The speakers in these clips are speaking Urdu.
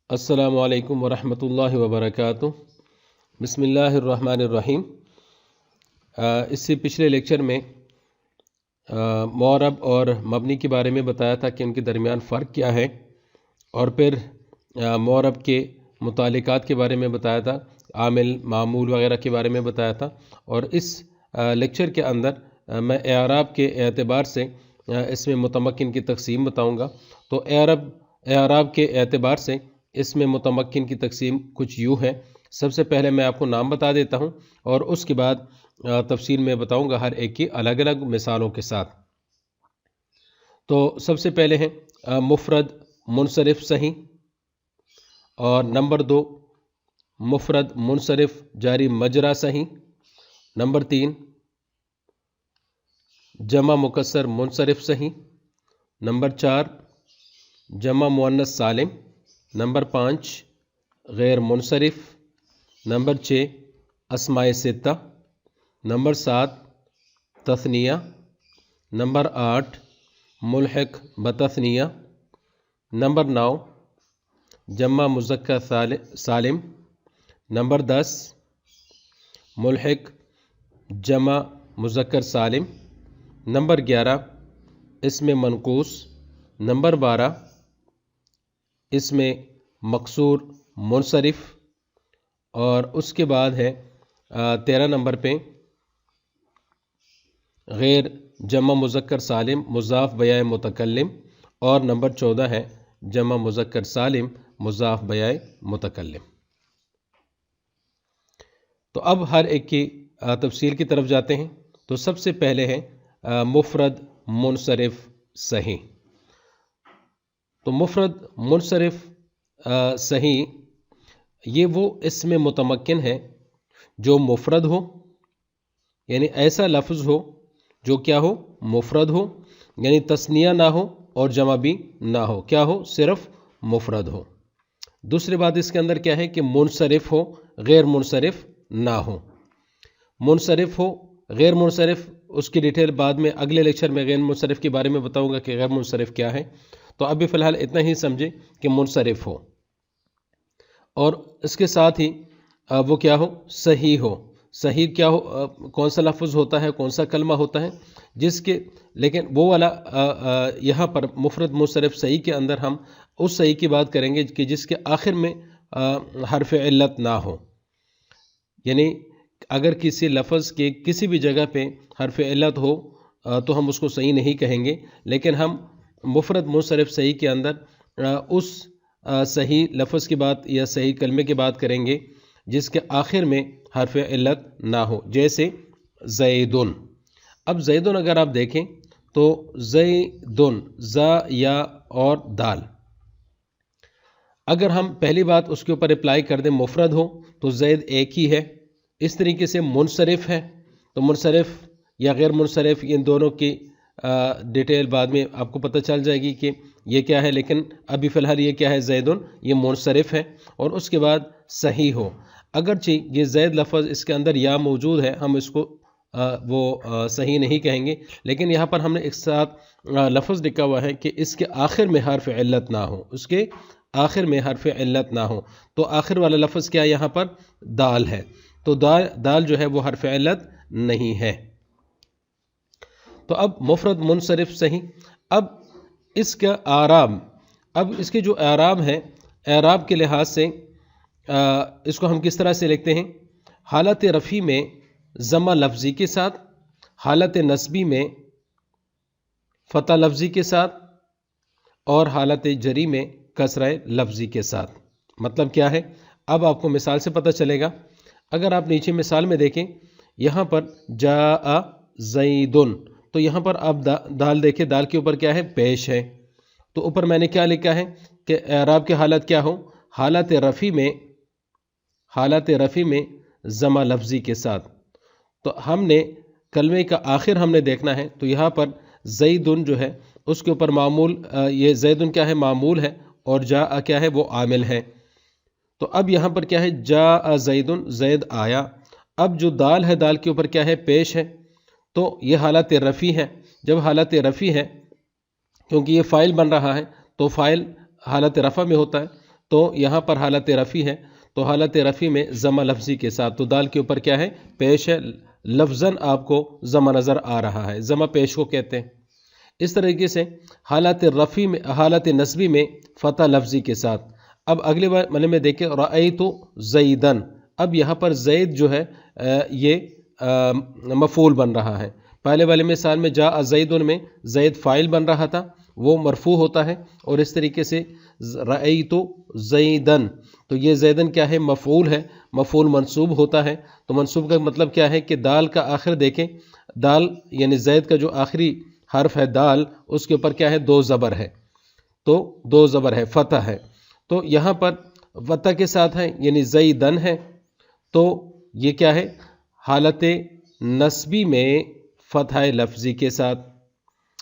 السلام علیکم ورحمۃ اللہ وبرکاتہ۔ بسم اللہ الرحمن الرحیم۔ اس سے پچھلے لیکچر میں معرب اور مبنی کے بارے میں بتایا تھا کہ ان کے درمیان فرق کیا ہے، اور پھر معرب کے متعلقات کے بارے میں بتایا تھا، عامل، معمول وغیرہ کے بارے میں بتایا تھا۔ اور اس لیکچر کے اندر میں اعراب کے اعتبار سے اس میں متمکن کی تقسیم بتاؤں گا۔ تو اعراب کے اعتبار سے اس میں متمکن کی تقسیم کچھ یوں ہے۔ سب سے پہلے میں آپ کو نام بتا دیتا ہوں اور اس کے بعد تفصیل میں بتاؤں گا ہر ایک کی الگ الگ مثالوں کے ساتھ۔ تو سب سے پہلے ہیں مفرد منصرف صحیح، اور نمبر 2 مفرد منصرف جاری مجرا صحیح، نمبر 3 جمع مکسر منصرف صحیح، نمبر 4 جمع مؤنث سالم، نمبر 5 غیر منصرف، نمبر 6 اسماء ستہ، نمبر 7 تثنیہ، نمبر 8 ملحق بتثنیہ، نمبر 9 جمع مذکر سالم، نمبر 10 ملحق جمع مذکر سالم، نمبر 11 اسم منقوص، نمبر 12 اسم مقصور منصرف، اور اس کے بعد ہے 13 نمبر پہ غیر جمع مذکر سالم مضاف بیائے متکلم، اور نمبر 14 ہے جمع مذکر سالم مضاف بیائے متکلم۔ تو اب ہر ایک کی تفصیل کی طرف جاتے ہیں۔ تو سب سے پہلے ہے مفرد منصرف صحیح۔ تو مفرد منصرف صحیح یہ وہ اسم متمکن ہے جو مفرد ہو، یعنی ایسا لفظ ہو جو کیا ہو، مفرد ہو، یعنی تثنیہ نہ ہو اور جمع بھی نہ ہو، کیا ہو، صرف مفرد ہو۔ دوسری بات اس کے اندر کیا ہے کہ منصرف ہو، غیر منصرف نہ ہو۔ منصرف ہو، غیر منصرف، اس کی ڈیٹیل بعد میں اگلے لیکچر میں غیر منصرف کے بارے میں بتاؤں گا کہ غیر منصرف کیا ہے۔ تو ابھی فی الحال اتنا ہی سمجھے کہ منصرف ہو، اور اس کے ساتھ ہی وہ کیا ہو، صحیح ہو۔ صحیح کیا ہو، کون سا لفظ ہوتا ہے، کون سا کلمہ ہوتا ہے جس کے، لیکن وہ والا یہاں پر مفرد منصرف صحیح کے اندر ہم اس صحیح کی بات کریں گے کہ جس کے آخر میں حرف علت نہ ہو، یعنی اگر کسی لفظ کے کسی بھی جگہ پہ حرف علت ہو تو ہم اس کو صحیح نہیں کہیں گے، لیکن ہم مفرد منصرف صحیح کے اندر اس صحیح لفظ کی بات یا صحیح کلمے کی بات کریں گے جس کے آخر میں حرف علت نہ ہو، جیسے زیدن۔ اب زیدن اگر آپ دیکھیں تو زیدن، زا یا اور دال، اگر ہم پہلی بات اس کے اوپر اپلائی کر دیں مفرد ہو تو زید ایک ہی ہے۔ اس طریقے سے منصرف ہے تو منصرف یا غیر منصرف ان دونوں کی ڈیٹیل بعد میں آپ کو پتہ چل جائے گی کہ یہ کیا ہے، لیکن ابھی فی الحال یہ کیا ہے، زیدن، یہ منصرف ہے۔ اور اس کے بعد صحیح ہو، اگرچہ یہ زید لفظ اس کے اندر یا موجود ہے، ہم اس کو وہ صحیح نہیں کہیں گے، لیکن یہاں پر ہم نے ایک ساتھ لفظ لکھا ہوا ہے کہ اس کے آخر میں حرف علت نہ ہو، اس کے آخر میں حرف علت نہ ہو۔ تو آخر والا لفظ کیا یہاں پر، دال ہے، تو دال جو ہے وہ حرف علت نہیں ہے۔ تو اب مفرد منصرف صحیح۔ اب اس کا اعراب، اب اس کے جو اعراب ہے، اعراب کے لحاظ سے اس کو ہم کس طرح سے لکھتے ہیں، حالت رفع میں ضمہ لفظی کے ساتھ، حالت نصبی میں فتح لفظی کے ساتھ، اور حالت جری میں کسرہ لفظی کے ساتھ۔ مطلب کیا ہے، اب آپ کو مثال سے پتہ چلے گا۔ اگر آپ نیچے مثال میں دیکھیں، یہاں پر جاء زیدن، تو یہاں پر آپ دال دیکھیں، دال کے اوپر کیا ہے، پیش ہے۔ تو اوپر میں نے کیا لکھا ہے کہ اعراب کی حالت کیا ہو، حالت رفع میں ضمہ لفظی کے ساتھ۔ تو ہم نے کلمے کا آخر ہم نے دیکھنا ہے، تو یہاں پر زیدن جو ہے اس کے اوپر معمول، یہ زیدن کیا ہے، معمول ہے، اور جاء کیا ہے، وہ عامل ہے۔ تو اب یہاں پر کیا ہے، جاء زیدن، زید آیا۔ اب جو دال ہے، دال کے اوپر کیا ہے، پیش ہے، تو یہ حالت رفع ہے۔ جب حالت رفع ہے، کیونکہ یہ فاعل بن رہا ہے تو فاعل حالت رفع میں ہوتا ہے، تو یہاں پر حالت رفی ہے، تو حالت رفی میں ضمہ لفظی کے ساتھ، تو دال کے اوپر کیا ہے؟ پیش ہے، لفظاً آپ کو ضمہ نظر آ رہا ہے، ضمہ پیش کو کہتے ہیں۔ اس طریقے سے حالت رفی میں، حالت نصبی میں فتح لفظی کے ساتھ۔ اب اگلے والے میں دیکھیں رأیت زیدن، اب یہاں پر زید جو ہے یہ مفعول بن رہا ہے۔ پہلے والے مثال میں جاء زیدن میں زید فاعل بن رہا تھا، وہ مرفوع ہوتا ہے، اور اس طریقے سے رأیت زیدن، تو یہ زیدن کیا ہے؟ مفعول ہے، مفعول منصوب ہوتا ہے۔ تو منصوب کا مطلب کیا ہے کہ دال کا آخر دیکھیں، دال یعنی زید کا جو آخری حرف ہے دال، اس کے اوپر کیا ہے؟ 2 زبر ہے، تو 2 زبر ہے، فتح ہے، تو یہاں پر فتح کے ساتھ ہے یعنی زیدن ہے، تو یہ کیا ہے؟ حالت نصبی میں فتح لفظی کے ساتھ۔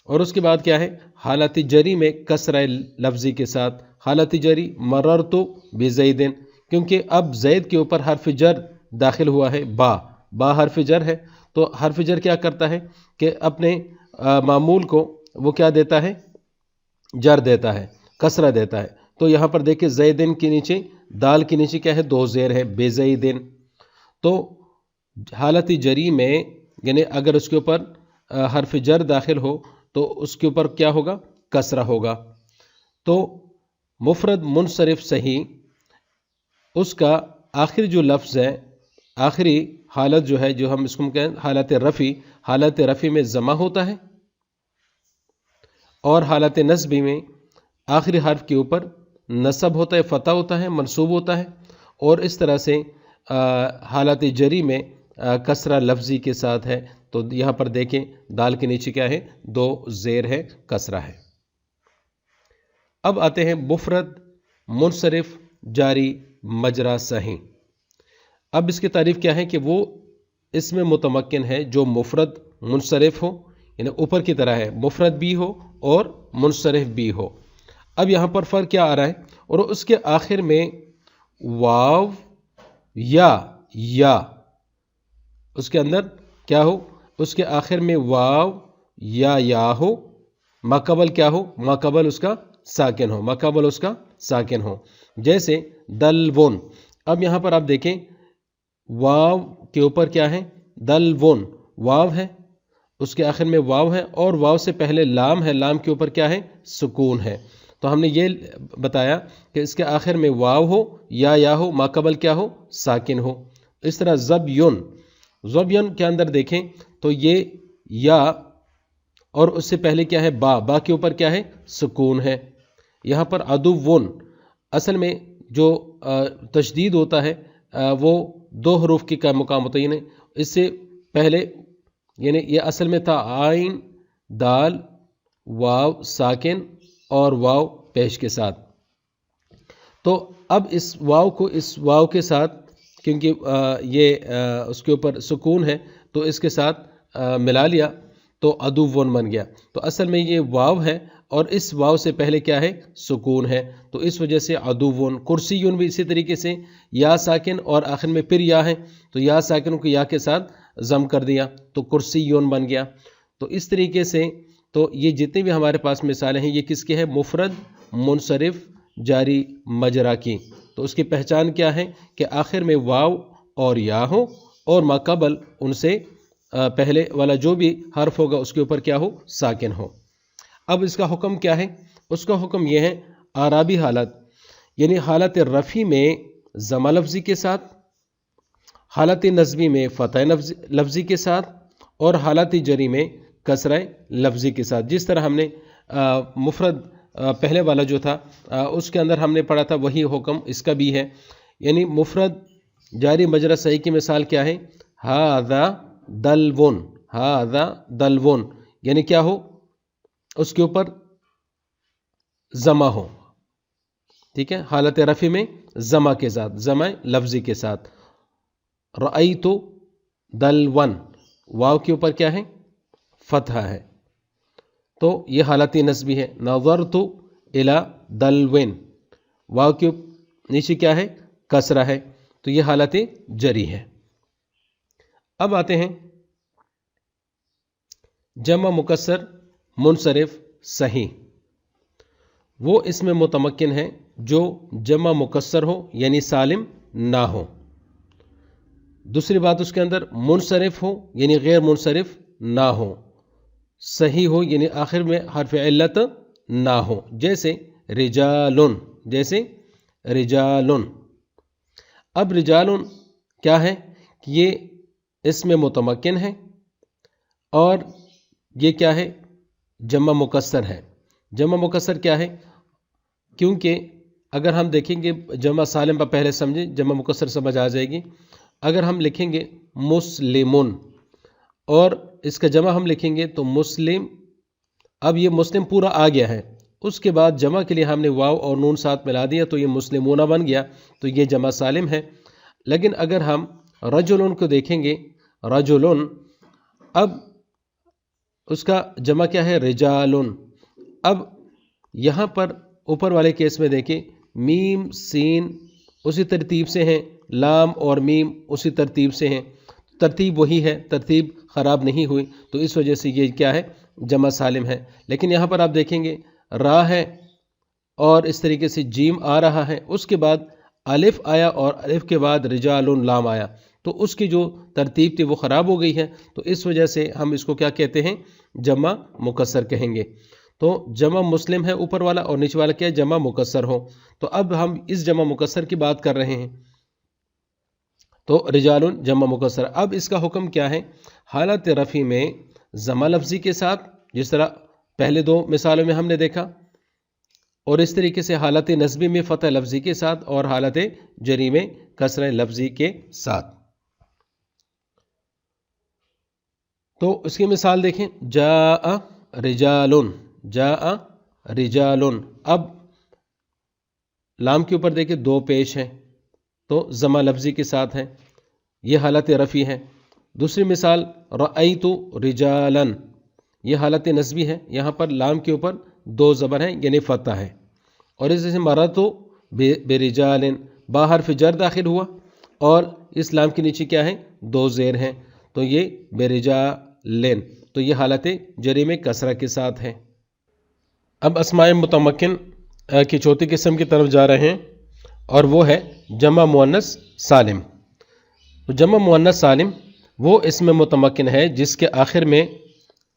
اور اس کے بعد کیا ہے؟ حالت جری میں کسرہ لفظی کے ساتھ۔ حالت جری مررت بزیدن، کیونکہ اب زید کے اوپر حرف جر داخل ہوا ہے، با حرف جر ہے، تو حرف جر کیا کرتا ہے کہ اپنے معمول کو وہ کیا دیتا ہے؟ جر دیتا ہے، کسرہ دیتا ہے۔ تو یہاں پر دیکھیں زیدن کے نیچے، دال کے نیچے کیا ہے؟ 2 زیر ہے، بزیدن۔ تو حالت جری میں یعنی اگر اس کے اوپر حرف جر داخل ہو تو اس کے اوپر کیا ہوگا؟ کسرہ ہوگا۔ تو مفرد منصرف صحیح، اس کا آخری جو لفظ ہے، آخری حالت جو ہے، جو ہم اس کو کہیں حالت رفی، حالت رفی میں ضمہ ہوتا ہے، اور حالت نصبی میں آخری حرف کے اوپر نصب ہوتا ہے، فتح ہوتا ہے، منصوب ہوتا ہے، اور اس طرح سے حالت جری میں کسرہ لفظی کے ساتھ ہے۔ تو یہاں پر دیکھیں دال کے نیچے کیا ہے؟ 2 زیر ہے، کسرہ ہے۔ اب آتے ہیں مفرد منصرف جاری مجرا صحیح۔ اب اس کی تعریف کیا ہے کہ وہ اس میں متمکن ہے جو مفرد منصرف ہو، یعنی اوپر کی طرح ہے، مفرد بھی ہو اور منصرف بھی ہو۔ اب یہاں پر فرق کیا آ رہا ہے؟ اور اس کے آخر میں واو یا اس کے اندر کیا ہو؟ اس کے آخر میں واو یا ہو، ماقبل کیا ہو؟ ماقبل اس کا ساکن ہو، ماقبل اس کا ساکن ہو، جیسے دلون۔ اب یہاں پر آپ دیکھیں واو کے اوپر کیا ہے؟ دلون، واو ہے، اس کے آخر میں واو ہے، اور واو سے پہلے لام ہے، لام کے اوپر کیا ہے؟ سکون ہے۔ تو ہم نے یہ بتایا کہ اس کے آخر میں واو ہو یا ہو، ماقبل کیا ہو؟ ساکن ہو۔ اس طرح زبیون کے اندر دیکھیں تو یہ یا اور اس سے پہلے کیا ہے؟ با کے اوپر کیا ہے؟ سکون ہے۔ یہاں پر عدوون، اصل میں جو تشدید ہوتا ہے وہ 2 حروف کی کا مقام ہوتا ہے، یعنی اس سے پہلے، یعنی یہ اصل میں تھا عین دال واو ساکن اور واو پیش کے ساتھ۔ تو اب اس واو کے ساتھ، کیونکہ یہ اس کے اوپر سکون ہے تو اس کے ساتھ ملا لیا تو عدوون بن گیا۔ تو اصل میں یہ واو ہے اور اس واو سے پہلے کیا ہے؟ سکون ہے، تو اس وجہ سے عدوون۔ کرسیون بھی اسی طریقے سے یا ساکن اور آخر میں پھر یا ہے، تو یا ساکن کو یا کے ساتھ ضم کر دیا تو کرسیون بن گیا۔ تو اس طریقے سے تو یہ جتنے بھی ہمارے پاس مثالیں ہیں یہ کس کے ہیں؟ مفرد منصرف جاری مجرا کی۔ تو اس کی پہچان کیا ہے کہ آخر میں واو اور یا ہو، اور ماقبل ان سے پہلے والا جو بھی حرف ہوگا اس کے اوپر کیا ہو؟ ساکن ہو۔ اب اس کا حکم کیا ہے؟ اس کا حکم یہ ہے اعرابی حالت، یعنی حالت رفی میں ضمہ لفظی کے ساتھ، حالت نصبی میں فتح لفظی کے ساتھ، اور حالت جری میں کسرہ لفظی کے ساتھ۔ جس طرح ہم نے مفرد پہلے والا جو تھا اس کے اندر ہم نے پڑھا تھا، وہی حکم اس کا بھی ہے۔ یعنی مفرد جاری مجرا صحیح کی مثال کیا ہے؟ ھذا دلون، ھذا دلون، یعنی کیا ہو؟ اس کے اوپر ضمہ ہو، ٹھیک ہے، حالت رفع میں ضمہ کے ساتھ، ضمہ لفظی کے ساتھ۔ رأیت دلون، واو کے اوپر کیا ہے؟ فتح ہے، تو یہ حالت نصبی ہے۔ نظرت الی دلون، واو کے نیچے کیا ہے؟ کسرہ ہے، تو یہ حالت جری ہے۔ اب آتے ہیں جمع مکسر منصرف صحیح۔ وہ اس میں متمکن ہے جو جمع مکسر ہو یعنی سالم نہ ہو. دوسری بات اس کے اندر منصرف ہو یعنی غیر منصرف نہ ہو، صحیح ہو یعنی آخر میں حرف علت نہ ہو، جیسے رجالن، جیسے رجالن. اب رجالن کیا ہے کہ یہ اس میں متمکن ہے اور یہ کیا ہے، جمع مکسر ہے. جمع مکسر کیا ہے؟ کیونکہ اگر ہم دیکھیں گے جمع سالم پر پہلے سمجھیں، جمع مکسر سمجھ آ جائے گی. اگر ہم لکھیں گے مسلمون اور اس کا جمع ہم لکھیں گے تو مسلم، اب یہ مسلم پورا آ گیا ہے، اس کے بعد جمع کے لیے ہم نے واو اور نون ساتھ ملا دیا تو یہ مسلمون بن گیا، تو یہ جمع سالم ہے. لیکن اگر ہم رجلن کو دیکھیں گے، رجلن، اب اس کا جمع کیا ہے؟ رجالن. اب یہاں پر اوپر والے کیس میں دیکھیں میم سین اسی ترتیب سے ہیں، لام اور میم اسی ترتیب سے ہیں، ترتیب وہی ہے، ترتیب خراب نہیں ہوئی، تو اس وجہ سے یہ کیا ہے؟ جمع سالم ہے. لیکن یہاں پر آپ دیکھیں گے را ہے اور اس طریقے سے جیم آ رہا ہے، اس کے بعد الف آیا اور الف کے بعد رجال لام آیا، تو اس کی جو ترتیب تھی وہ خراب ہو گئی ہے، تو اس وجہ سے ہم اس کو کیا کہتے ہیں؟ جمع مکسر کہیں گے. تو جمع مسلم ہے اوپر والا اور نیچے والا کیا ہے؟ جمع مکسر ہو. تو اب ہم اس جمع مکسر کی بات کر رہے ہیں، تو رجال جمع مکسر. اب اس کا حکم کیا ہے؟ حالت رفع میں ضمہ لفظی کے ساتھ، جس طرح پہلے دو مثالوں میں ہم نے دیکھا، اور اس طریقے سے حالت نصبی میں فتح لفظی کے ساتھ اور حالت جری میں کسرہ لفظی کے ساتھ. تو اس کی مثال دیکھیں، جاء رجالن، جاء رجالن. اب لام کے اوپر دیکھیں دو پیش ہیں تو ضمہ لفظی کے ساتھ ہے، یہ حالت رفع ہے. دوسری مثال رأیت رجالا، یہ حالت نصبی ہے، یہاں پر لام کے اوپر دو زبر ہیں یعنی فتح ہے. اور اس سے مررت برجال، با حرف جر داخل ہوا اور اس لام کے نیچے کیا ہے؟ دو زیر ہیں، تو یہ برجالین، تو یہ حالت جری میں کسرہ کے ساتھ ہے. اب اسماء متمکن کی چوتھی قسم کی طرف جا رہے ہیں اور وہ ہے جمع مؤنث سالم. جمع مؤنث سالم وہ اسم متمکن ہے جس کے آخر میں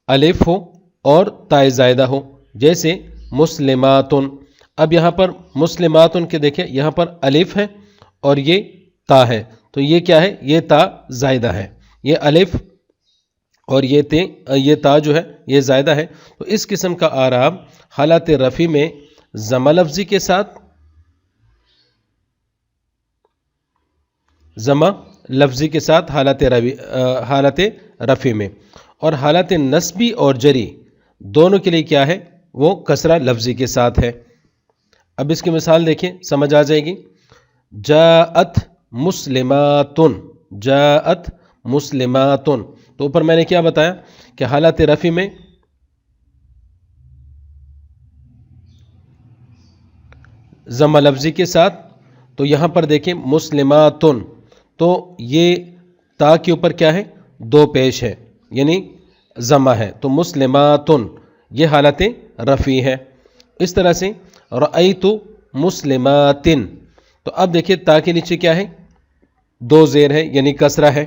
الف ہو اور تاء زائدہ ہو، جیسے مسلماتن. اب یہاں پر مسلماتن کے دیکھیں یہاں پر الف ہے اور یہ تا ہے، تو یہ کیا ہے؟ یہ تا زائدہ ہے. یہ الف اور یہ تا جو ہے یہ زائدہ ہے. تو اس قسم کا اعراب حالت رفع میں ضمہ لفظی کے ساتھ، ضمہ لفظی کے ساتھ حالت رفع میں، اور حالت نصبی اور جری دونوں کے لیے کیا ہے؟ وہ کسرہ لفظی کے ساتھ ہے. اب اس کی مثال دیکھیں سمجھ آ جائے گی. جاءت مسلماتن، جاءت مسلماتن. تو اوپر میں نے کیا بتایا کہ حالت رفع میں ضمہ لفظی کے ساتھ، تو یہاں پر دیکھیں مسلماتن، تو یہ تا کے اوپر کیا ہے؟ دو پیش ہے یعنی ضمہ ہے، تو مسلماتن یہ حالت رفع ہے. اس طرح سے رأیت مسلماتن، تو اب دیکھیں تا کے نیچے کیا ہے؟ دو زیر ہے یعنی کسرہ ہے.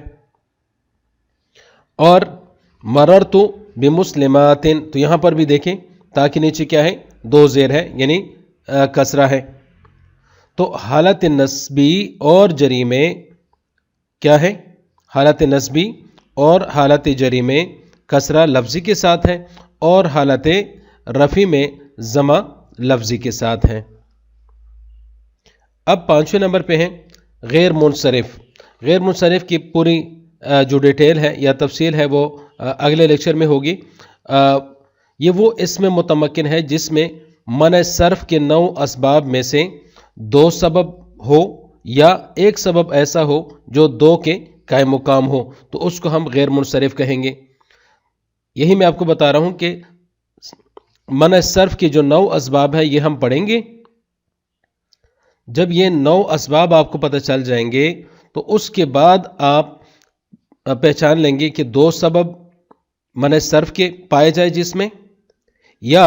اور مررت بمسلماتن، تو یہاں پر بھی دیکھیں تا کے نیچے کیا ہے؟ دو زیر ہے یعنی کسرہ ہے. تو حالت نصبی اور جری میں کیا ہے؟ حالت نصبی اور حالت جری میں کسرہ لفظی کے ساتھ ہے اور حالت رفع میں ضمہ لفظی کے ساتھ ہے. اب پانچویں نمبر پہ ہیں غیر منصرف. غیر منصرف کی پوری جو ڈیٹیل ہے یا تفصیل ہے وہ اگلے لیکچر میں ہوگی. یہ وہ اسم متمکن ہے جس میں منع صرف کے 9 اسباب میں سے 2 سبب ہو یا ایک سبب ایسا ہو جو 2 کے قائم مقام ہو، تو اس کو ہم غیر منصرف کہیں گے. یہی میں آپ کو بتا رہا ہوں کہ منع صرف کے جو 9 اسباب ہے یہ ہم پڑھیں گے. جب یہ 9 اسباب آپ کو پتہ چل جائیں گے تو اس کے بعد آپ پہچان لیں گے کہ 2 سبب منع صرف کے پائے جائے جس میں، یا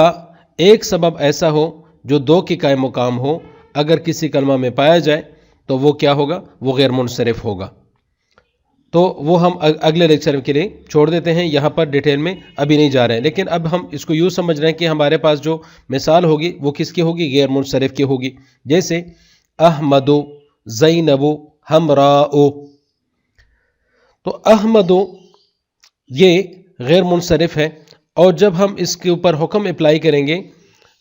ایک سبب ایسا ہو جو دو کے قائم مقام ہو اگر کسی کلمہ میں پایا جائے تو وہ کیا ہوگا؟ وہ غیر منصرف ہوگا۔ تو وہ ہم اگلے لیکچر کے لیے چھوڑ دیتے ہیں، یہاں پر ڈیٹیل میں ابھی نہیں جا رہے ہیں، لیکن اب ہم اس کو یوں سمجھ رہے ہیں کہ ہمارے پاس جو مثال ہوگی وہ کس کی ہوگی؟ غیر منصرف کی ہوگی۔ جیسے احمد زینب حمراء، تو احمد یہ غیر منصرف ہے، اور جب ہم اس کے اوپر حکم اپلائی کریں گے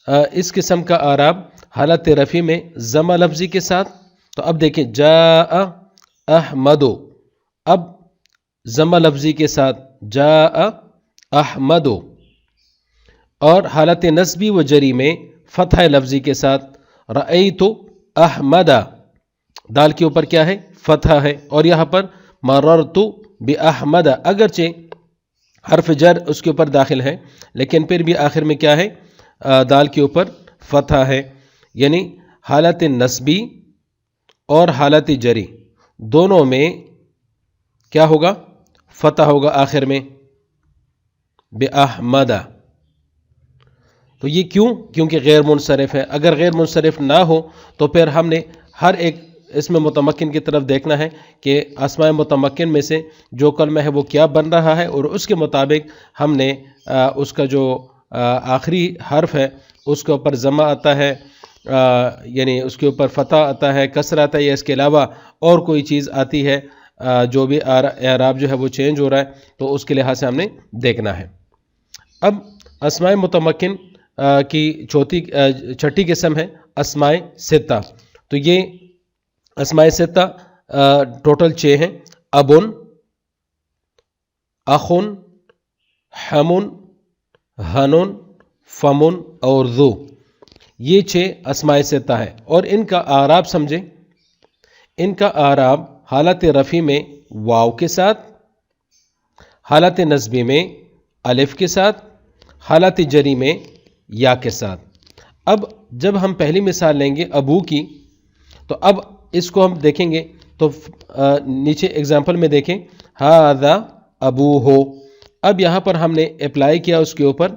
اس قسم کا اعراب حالت رفع میں ضمہ لفظی کے ساتھ، تو اب دیکھیں جاء احمد، اب ضمہ لفظی کے ساتھ جاء احمد، اور حالت نصبی و جری میں فتح لفظی کے ساتھ رأیت احمد، دال کے اوپر کیا ہے؟ فتح ہے، اور یہاں پر مررت باحمد، اگرچہ حرف جر اس کے اوپر داخل ہے لیکن پھر بھی آخر میں کیا ہے؟ دال کے اوپر فتح ہے، یعنی حالت نصبی اور حالت جری دونوں میں کیا ہوگا؟ فتح ہوگا آخر میں باحمد۔ تو یہ کیوں؟ کیونکہ غیر منصرف ہے۔ اگر غیر منصرف نہ ہو تو پھر ہم نے ہر ایک اس میں متمکن کی طرف دیکھنا ہے کہ اسماء متمکن میں سے جو کلمہ ہے وہ کیا بن رہا ہے، اور اس کے مطابق ہم نے اس کا جو آخری حرف ہے اس کے اوپر ضمہ آتا ہے، یعنی اس کے اوپر فتح آتا ہے، کسر آتا ہے، یا اس کے علاوہ اور کوئی چیز آتی ہے جو بھی اعراب جو ہے وہ چینج ہو رہا ہے، تو اس کے لحاظ سے ہم نے دیکھنا ہے۔ اب اسماء متمکن کی چھٹی قسم ہے اسماء ستہ۔ تو یہ اسماء ستہ ٹوٹل 6 ہیں: ابن، اخن، حمن، ہنن، فمن اور ذو، یہ 6 اسماء ستہ ہے، اور ان کا اعراب سمجھیں۔ ان کا اعراب حالت رفع میں واو کے ساتھ، حالت نصبی میں الف کے ساتھ، حالت جری میں یا کے ساتھ۔ اب جب ہم پہلی مثال لیں گے ابو کی، تو اب اس کو ہم دیکھیں گے تو نیچے اگزامپل میں دیکھیں ھذا ابوہ، اب یہاں پر ہم نے اپلائی کیا اس کے اوپر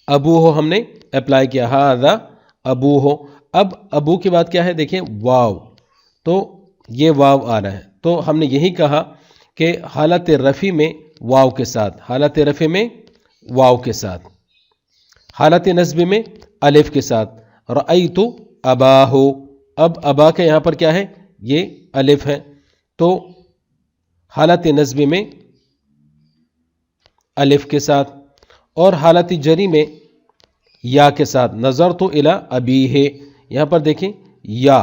ابوہ، ہم نے اپلائی کیا ھذا ابوہ۔ اب ابو کے بعد کیا ہے؟ دیکھیں واو، تو یہ واو آ رہا ہے، تو ہم نے یہی کہا کہ حالت رفع میں واو کے ساتھ، حالت رفع میں واو کے ساتھ، حالت نصبی میں الف کے ساتھ رأیت اباہ، اب ابا کا یہاں پر کیا ہے؟ یہ الف ہے، تو حالت نصبی میں الف کے ساتھ، اور حالت جری میں یا کے ساتھ نظرت الی ابیہ، یہاں پر دیکھیں یا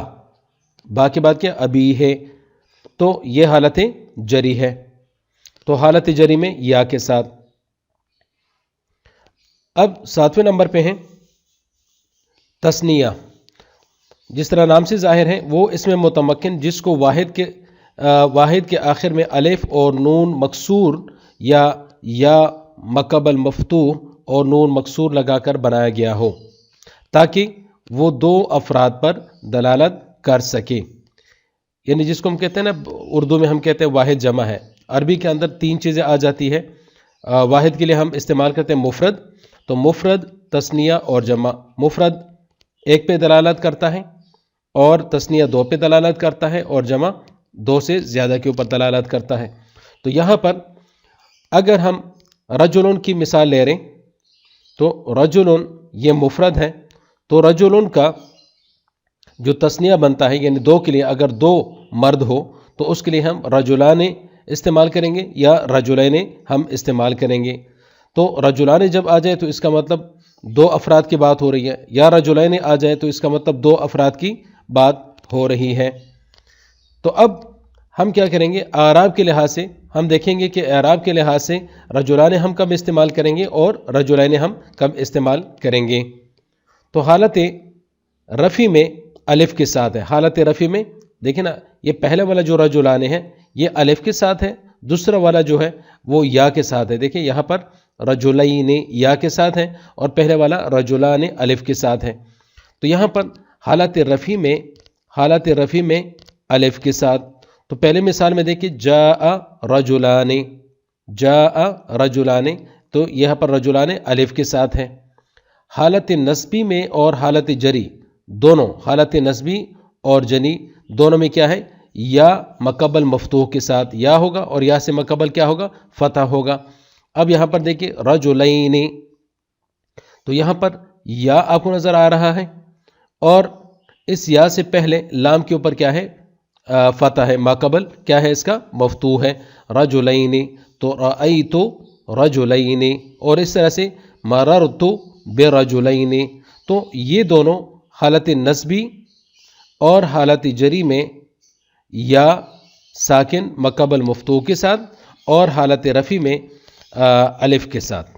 با کے بعد کیا؟ ابیہ، تو یہ حالت جری ہے، تو حالت جری میں یا کے ساتھ۔ اب 7ویں نمبر پہ ہیں تثنیہ، جس طرح نام سے ظاہر ہے وہ اس میں متمکن جس کو واحد کے آخر میں الف اور نون مکسور یا مقبل مفتوح اور نون مکسور لگا کر بنایا گیا ہو، تاکہ وہ 2 افراد پر دلالت کر سکے، یعنی جس کو ہم کہتے ہیں نا اردو میں ہم کہتے ہیں واحد جمع ہے، عربی کے اندر 3 چیزیں آ جاتی ہے۔ واحد کے لیے ہم استعمال کرتے ہیں مفرد، تو مفرد، تثنیہ اور جمع۔ مفرد 1 پہ دلالت کرتا ہے، اور تثنیہ 2 پہ دلالت کرتا ہے، اور جمع 2 سے زیادہ کے اوپر دلالت کرتا ہے۔ تو یہاں پر اگر ہم رجلن کی مثال لے رہے ہیں تو رجلن یہ مفرد ہے، تو رجلن کا جو تثنیہ بنتا ہے یعنی 2 کے لیے، اگر 2 مرد ہو تو اس کے لیے ہم رجلان استعمال کریں گے یا رجلین ہم استعمال کریں گے۔ تو رجلان جب آ جائے تو اس کا مطلب 2 افراد کی بات ہو رہی ہے، یا رجلین آ جائے تو اس کا مطلب 2 افراد کی بات ہو رہی ہے۔ تو اب ہم کیا کریں گے؟ اعراب کے لحاظ سے ہم دیکھیں گے کہ اعراب کے لحاظ سے رجلان ہم کب استعمال کریں گے اور رجلین ہم کب استعمال کریں گے۔ تو حالت رفع میں الف کے ساتھ ہے، حالت رفع میں دیکھیں نا، یہ پہلے والا جو رجلان ہے یہ الف کے ساتھ ہے، دوسرا والا جو ہے وہ یا کے ساتھ ہے۔ دیکھیں یہاں پر رجلین یا کے ساتھ ہے، اور پہلے والا رجلان الف کے ساتھ ہے۔ تو یہاں پر حالت رفع میں الف کے ساتھ، تو پہلے مثال میں دیکھیں جاء رجلان، تو یہاں پر رجلان الف کے ساتھ ہے۔ حالت نسبی میں اور حالت جری دونوں، حالت نسبی اور جنی دونوں میں کیا ہے؟ یا مقبل مفتوح کے ساتھ یا ہوگا، اور یا سے مقبل کیا ہوگا؟ فتح ہوگا۔ اب یہاں پر دیکھیں رجلین، تو یہاں پر یا آپ کو نظر آ رہا ہے، اور اس یا سے پہلے لام کے اوپر کیا ہے؟ فتح ہے، ماقبل کیا ہے؟ اس کا مفتوح ہے، رجلین، تو رأیت رجلین، اور اس طرح سے مررت برجلین۔ تو یہ دونوں حالت نسبی اور حالت جری میں یا ساکن مقبل مفتوح کے ساتھ، اور حالت رفع میں الف کے ساتھ۔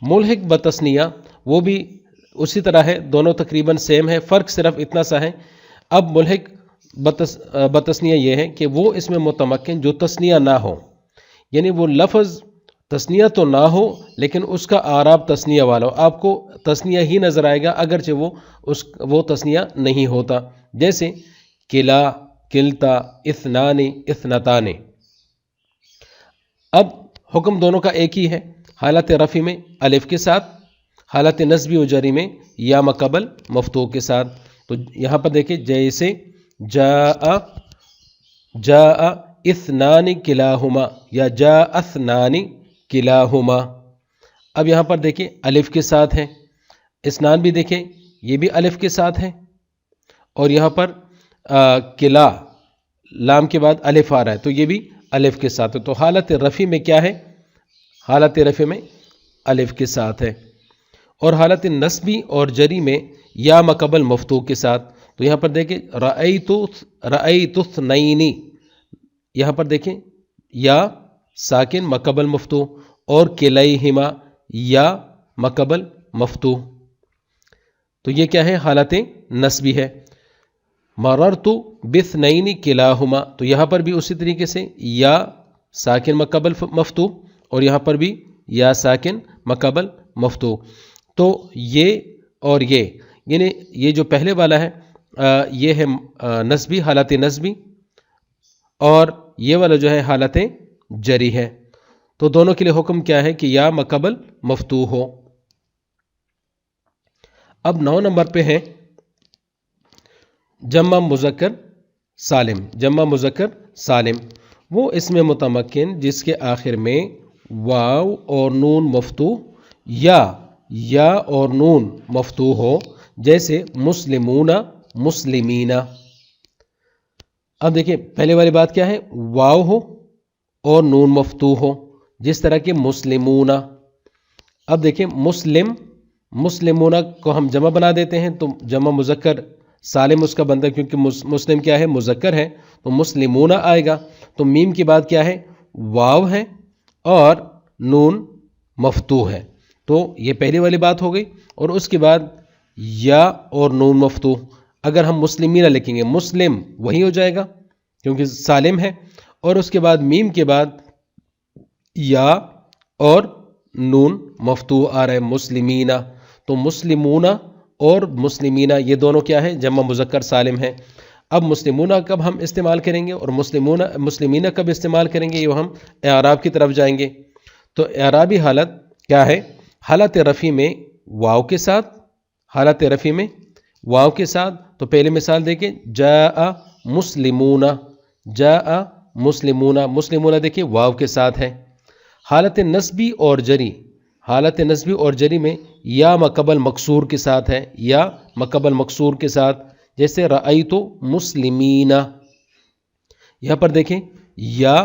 ملحق بتثنیہ وہ بھی اسی طرح ہے، دونوں تقریباً سیم ہے، فرق صرف اتنا سا ہے۔ اب ملحق بتثنیہ یہ ہے کہ وہ اس میں متمکن جو تثنیہ نہ ہو، یعنی وہ لفظ تثنیہ تو نہ ہو لیکن اس کا اعراب تثنیہ والا ہو، آپ کو تثنیہ ہی نظر آئے گا اگرچہ وہ تثنیہ نہیں ہوتا، جیسے کلا، کلتا، اثنان، اثنتان۔ اب حکم دونوں کا ایک ہی ہے، حالت رفع میں الف کے ساتھ، حالت نسبی و جری میں یا مقبل مفتوح کے ساتھ۔ تو یہاں پر دیکھیں جیسے جاء اثنان کلاہما یا جاء اثنان کلاہما۔ اب یہاں پر دیکھیں الف کے ساتھ ہے، اثنان بھی دیکھیں یہ بھی الف کے ساتھ ہے، اور یہاں پر کلا لام کے بعد الف آ رہا ہے تو یہ بھی الف کے ساتھ ہے۔ تو حالت رفع میں کیا ہے؟ حالت رفع میں الف کے ساتھ ہے، اور حالت نسبی اور جری میں یا مقبل مفتوح کے ساتھ۔ تو یہاں پر دیکھیں رأیت اثنین، یہاں پر دیکھیں یا ساکن مقبل مفتوح، اور کلیہما یا مقبل مفتوح۔ تو یہ کیا ہے؟ حالت نسبی ہے۔ مررت باثنین کلاہما، تو یہاں پر بھی اسی طریقے سے یا ساکن مقبل مفتوح، اور یہاں پر بھی یا ساکن مقبل مفتوح۔ تو یہ اور یہ، یعنی یہ جو پہلے والا ہے یہ ہے نسبی، حالت نسبی، اور یہ والا جو ہے حالت جری ہے۔ تو دونوں کے لیے حکم کیا ہے کہ یا مقبل مفتوح ہو۔ اب 9 نمبر پہ ہے جمع مذکر سالم۔ جمع مذکر سالم وہ اس میں متمکن جس کے آخر میں واو اور نون مفتوح یا اور نون مفتوح ہو، جیسے مسلمون، مسلمین۔ اب دیکھیں پہلے والی بات کیا ہے؟ واو ہو اور نون مفتوح ہو، جس طرح کہ مسلمون۔ اب دیکھیں مسلمون کو ہم جمع بنا دیتے ہیں تو جمع مذکر سالم اس کا بنتا ہے، کیونکہ مسلم کیا ہے؟ مذکر ہے، تو مسلمون آئے گا۔ تو میم کی بات کیا ہے؟ واو ہے اور نون مفتوح ہے، تو یہ پہلی والی بات ہو گئی۔ اور اس کے بعد یا اور نون مفتوح، اگر ہم مسلمین لکھیں گے مسلم وہی ہو جائے گا کیونکہ سالم ہے، اور اس کے بعد میم کے بعد یا اور نون مفتوح آ رہا ہے مسلمین۔ تو مسلمون اور مسلمین یہ دونوں کیا ہے؟ جمع مذکر سالم ہے۔ اب مسلمون کب ہم استعمال کریں گے اور مسلمین کب استعمال کریں گے، یہ ہم اعراب کی طرف جائیں گے۔ تو اعرابی حالت کیا ہے؟ حالت رفع میں واو کے ساتھ، حالت رفع میں واو کے ساتھ۔ تو پہلے مثال دیکھیں جاء مسلمون، جاء مسلمون، مسلمون دیکھیں واو کے ساتھ ہے۔ حالت نسبی اور جری، حالت نسبی اور جری میں یا مقبل مکسور کے ساتھ ہے، یا مقبل مکسور کے ساتھ، جیسے رأیت مسلمین۔ یہاں پر دیکھیں یا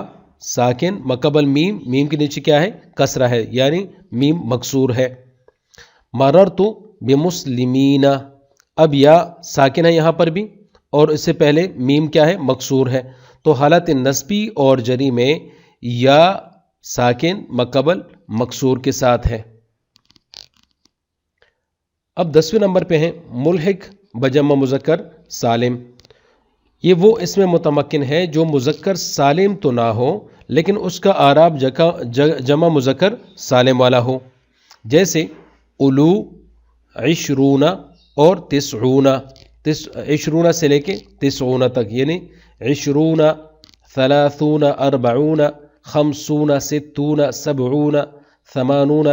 ساکن مقبل میم، میم کے نیچے کیا ہے؟ کسرہ ہے، یعنی میم مکسور ہے۔ مررت بمسلمین، اب یا ساکن ہے یہاں پر بھی، اور اس سے پہلے میم کیا ہے؟ مکسور ہے۔ تو حالت نسبی اور جری میں یا ساکن مقبل مکسور کے ساتھ ہے۔ اب 10ویں نمبر پہ ہیں ملحق بجمع مذکر سالم۔ یہ وہ اس میں متمکن ہے جو مذکر سالم تو نہ ہو لیکن اس کا اعراب جمع مذکر سالم والا ہو، جیسے الو، عشرون اور تسعون۔ عشرون سے لے کے تسعون تک، یعنی عشرون، ثلاثون، اربعون، خمسون، ستون، سبعون، ثمانون،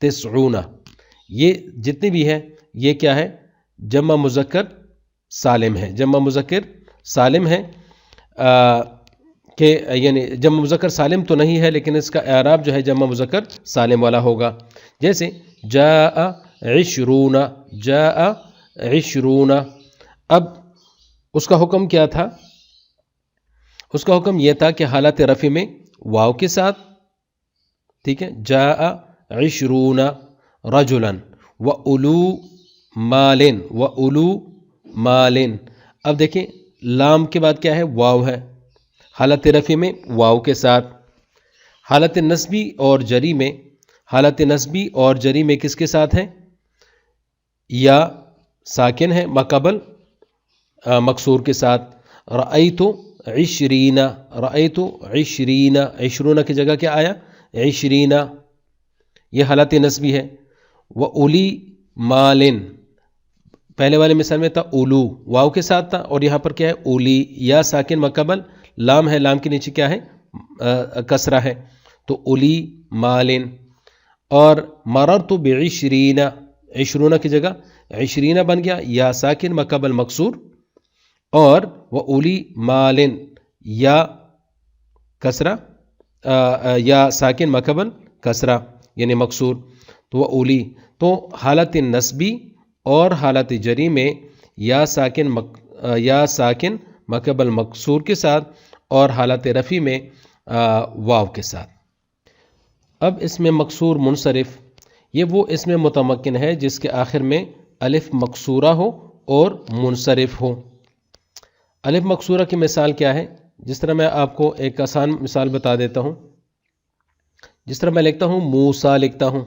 تسعون۔ یہ جتنی بھی ہے یہ کیا ہے؟ جمع مذکر سالم ہے، جمع مذکر سالم ہے کہ یعنی جمع مذکر سالم تو نہیں ہے لیکن اس کا اعراب جو ہے جمع مذکر سالم والا ہوگا. جیسے جاء عشرون، جاء عشرون. اب اس کا حکم کیا تھا؟ اس کا حکم یہ تھا کہ حالت رفع میں واو کے ساتھ، ٹھیک ہے، جاء عشرون رجلا وَأُولُو مَالٍ وَأُولُو مَالٍ. اب دیکھیں لام کے بعد کیا ہے؟ واو ہے، حالت رفع میں واو کے ساتھ. حالت نصبی اور جری میں، حالت نصبی اور جری میں کس کے ساتھ ہے؟ یا ساکن ہے ماقبل مکسور کے ساتھ. رأیت عشرین، رأیت عشرین، عشرون کی جگہ کیا آیا؟ عشرین. یہ حالت نصبی ہے. وَأُولِي مَالٍ، پہلے والے مثال میں تھا اولو، واو کے ساتھ تھا، اور یہاں پر کیا ہے؟ اولی. یا ساکن ماقبل لام ہے، لام کے نیچے کیا ہے؟ کسرہ ہے، تو اولی مالن. اور مررت بعشرین، عشرون کی جگہ عشرین بن گیا، یا ساکن ماقبل مکسور، اور وَأُولِي مَالٍ یا کسرہ یا ساکن ماقبل کسرہ یعنی مکسور، تو وَأُولِي. تو حالت نصبی اور حالت جری میں یا ساکن ماقبل مکسور کے ساتھ، اور حالت رفع میں واو کے ساتھ. اب اس میں مکسور منصرف، یہ وہ اس میں متمکن ہے جس کے آخر میں الف مکسورہ ہو اور منصرف ہو. الف مکسورہ کی مثال کیا ہے؟ جس طرح میں آپ کو ایک آسان مثال بتا دیتا ہوں. جس طرح میں لکھتا ہوں موسیٰ لکھتا ہوں.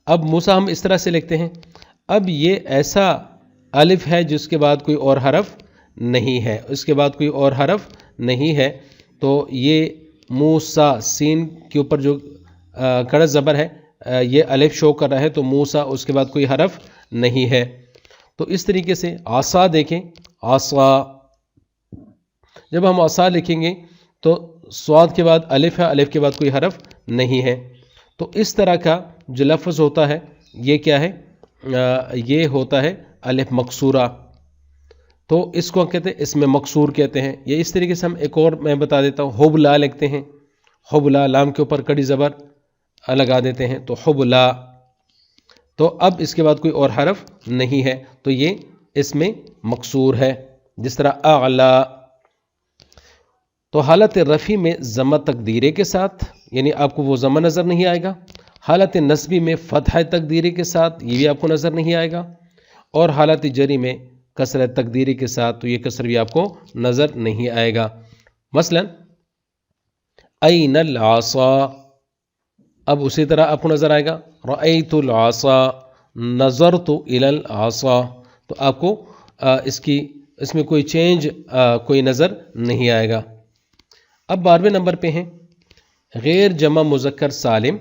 اب موسیٰ ہم اس طرح سے لکھتے ہیں. اب یہ ایسا الف ہے جس کے بعد کوئی اور حرف نہیں ہے، اس کے بعد کوئی اور حرف نہیں ہے، تو یہ موسیٰ سین کے اوپر جو کڑا زبر ہے یہ الف شو کر رہا ہے، تو موسیٰ اس کے بعد کوئی حرف نہیں ہے. تو اس طریقے سے عصا دیکھیں، عصا، جب ہم عصا لکھیں گے تو صاد کے بعد الف ہے، الف کے بعد کوئی حرف نہیں ہے. تو اس طرح کا جو لفظ ہوتا ہے یہ کیا ہے؟ یہ ہوتا ہے الف مکسورہ. تو اس کو کہتے ہیں، اس میں مکسور کہتے ہیں. یہ اس طریقے سے ہم ایک اور میں بتا دیتا ہوں، حبلا لکھتے ہیں. حبلا، لام کے اوپر کڑی زبر لگا دیتے ہیں، تو حبلا. تو اب اس کے بعد کوئی اور حرف نہیں ہے، تو یہ اس میں مکسور ہے. جس طرح اعلا. تو حالت رفع میں ضمہ تقدیرے کے ساتھ، یعنی آپ کو وہ ضمہ نظر نہیں آئے گا. حالت نصبی میں فتح تقدیری کے ساتھ، یہ بھی آپ کو نظر نہیں آئے گا. اور حالت جری میں کسر تقدیری کے ساتھ، تو یہ کسر بھی آپ کو نظر نہیں آئے گا. مثلا این العصا، اب اسی طرح آپ کو نظر آئے گا رأیت العصا، نظرت الی العصا. تو آپ کو اس میں کوئی چینج کوئی نظر نہیں آئے گا. اب 12ویں نمبر پہ ہیں غیر جمع مذکر سالم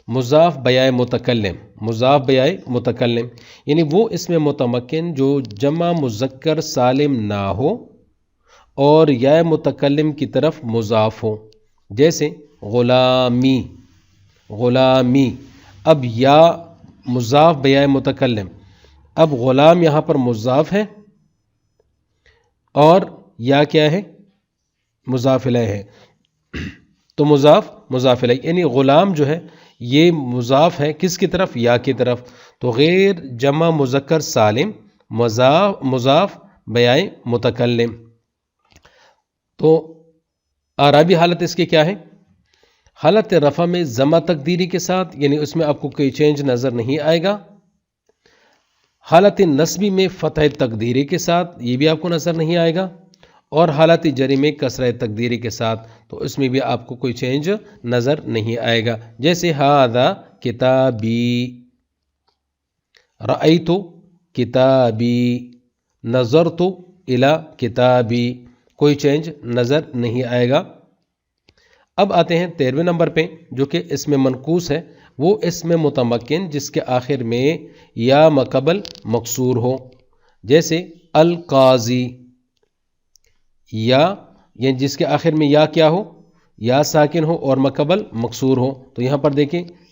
مضاف بیائے متکلم. مضاف بیائے متکلم یعنی وہ اس میں متمکن جو جمع مذکر سالم نہ ہو اور یا متکلم کی طرف مضاف ہو. جیسے غلامی، غلامی. اب یا مضاف بیائے متکلم، اب غلام یہاں پر مضاف ہے اور یا کیا ہے؟ مضاف الیہ ہے. تو مضاف الیہ یعنی غلام جو ہے یہ مضاف ہے کس کی طرف؟ یا کی طرف. تو غیر جمع مذکر سالم مضاف بیائے متکلم. تو اعرابی حالت اس کی کیا ہے؟ حالت رفع میں ضمہ تقدیری کے ساتھ، یعنی اس میں آپ کو کوئی چینج نظر نہیں آئے گا. حالت نصبی میں فتح تقدیری کے ساتھ، یہ بھی آپ کو نظر نہیں آئے گا. اور حالت جری میں کسرہ تقدیری کے ساتھ، تو اس میں بھی آپ کو کوئی چینج نظر نہیں آئے گا. جیسے ھذا کتابی، رأیت کتابی، نظرت الی کتابی، کوئی چینج نظر نہیں آئے گا. اب آتے ہیں 13ویں نمبر پہ جو کہ اس میں منقوص ہے. وہ اس میں متمکن جس کے آخر میں یا مقبل مکسور ہو. جیسے القاضی، یا یعنی جس کے آخر میں یا کیا ہو؟ یا ساکن ہو اور مقبل مکسور ہو. تو یہاں پر دیکھیں